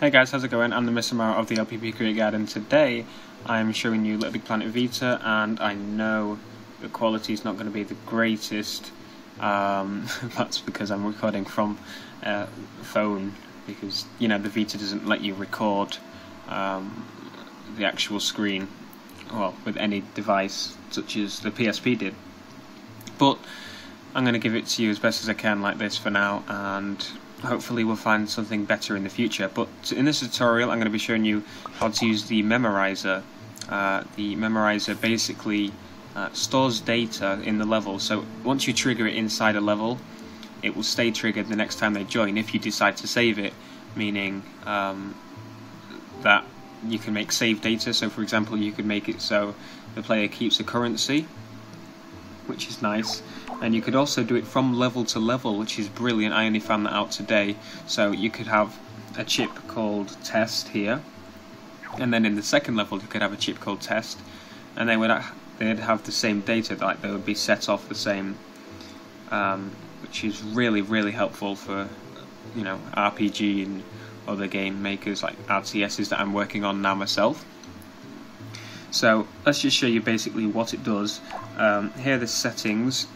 Hey guys, how's it going? I'm the Mr. Mara of the LPP Create Guide, and today I'm showing you LittleBigPlanet Vita, and I know the quality is not going to be the greatest. That's because I'm recording from a phone, because the Vita doesn't let you record the actual screen, well, with any device such as the PSP did. But I'm going to give it to you as best as I can like this for now, and hopefully we'll find something better in the future. But in this tutorial I'm going to be showing you how to use the Memoriser. The Memoriser basically stores data in the level, so once you trigger it inside a level, it will stay triggered the next time they join if you decide to save it, meaning that you can make save data. So for example, you could make it so the player keeps a currency, which is nice, and you could also do it from level to level, which is brilliant. I only found that out today. So you could have a chip called test here, and then in the second level you could have a chip called test, and they'd have the same data, like they would be set off the same, which is really helpful for RPG and other game makers like RTSs that I'm working on now myself. So let's just show you basically what it does. Here are the settings,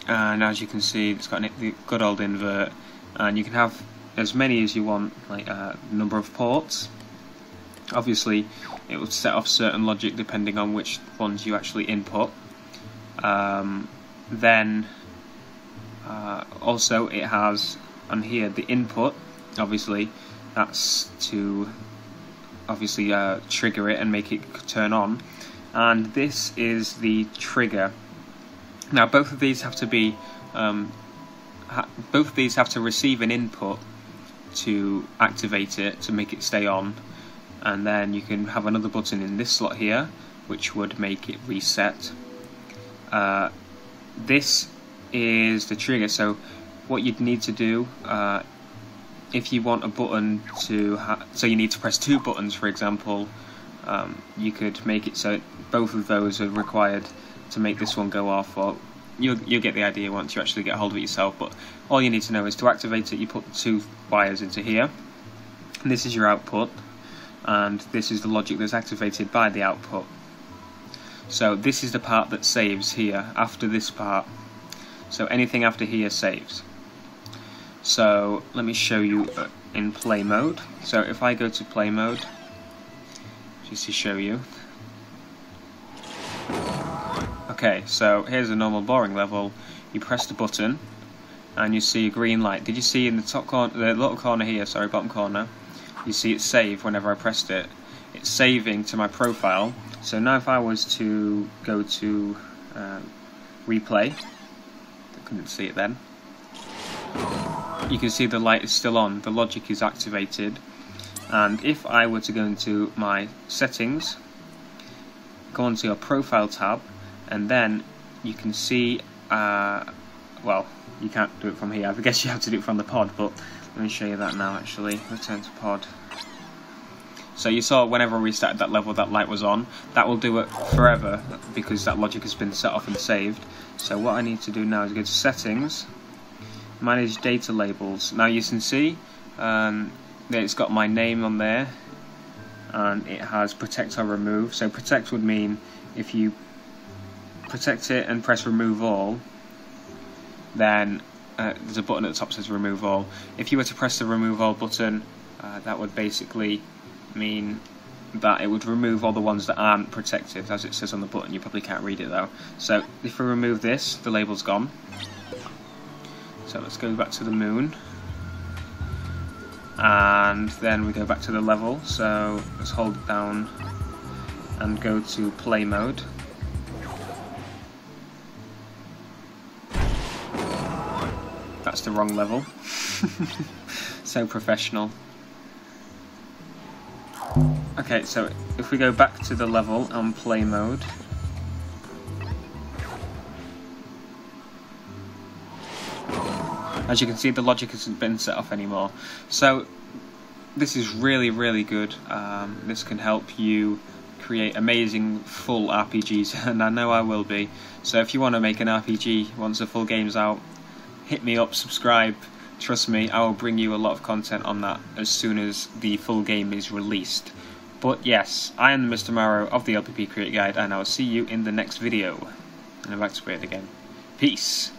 and as you can see, it's got the good old invert, and you can have as many as you want, like number of ports. Obviously it will set off certain logic depending on which ones you actually input. Then also it has on here the input. Obviously that's to trigger it and make it turn on, and this is the trigger. Now both of these have to be have to receive an input to activate it, to make it stay on, and then you can have another button in this slot here which would make it reset. This is the trigger. So what you'd need to do, if you want a button to so you need to press two buttons, for example, you could make it so both of those are required to make this one go off, or you'll get the idea once you actually get hold of it yourself. But all you need to know is to activate it, you put the two wires into here, and this is your output, and this is the logic that's activated by the output. So this is the part that saves here, after this part. So anything after here saves. So let me show you in play mode. So if I go to play mode, just to show you. Okay, so here's a normal boring level. You press the button and you see a green light. Did you see in the top corner, the little corner here, sorry, bottom corner, you see it save whenever I pressed it. It's saving to my profile. So now if I was to go to replay, I couldn't see it then, you can see the light is still on, the logic is activated. And if I were to go into my settings, go onto your profile tab, and then you can see, well, you can't do it from here, I guess you have to do it from the pod, but let me show you that now actually. Return to pod. So you saw whenever we started that level, that light was on. That will do it forever because that logic has been set off and saved. So what I need to do now is go to settings, manage data labels. Now you can see that it's got my name on there, and it has protect or remove. So protect would mean if you protect it and press remove all, then there's a button at the top that says remove all. If you were to press the remove all button, that would basically mean that it would remove all the ones that aren't protected, as it says on the button. You probably can't read it though. So if we remove this, the label's gone. So let's go back to the moon, and then we go back to the level. So let's hold it down and go to play mode. That's the wrong level. So professional. Okay, so if we go back to the level on play mode, as you can see, the logic hasn't been set off anymore. So this is really good. This can help you create amazing full RPGs, and I know I will be. So if you want to make an RPG once the full game's out, hit me up, subscribe, trust me, I will bring you a lot of content on that as soon as the full game is released. But yes, I am Mr. Marrow of the LPP Create Guide, and I will see you in the next video. And I'm back to it again. Peace!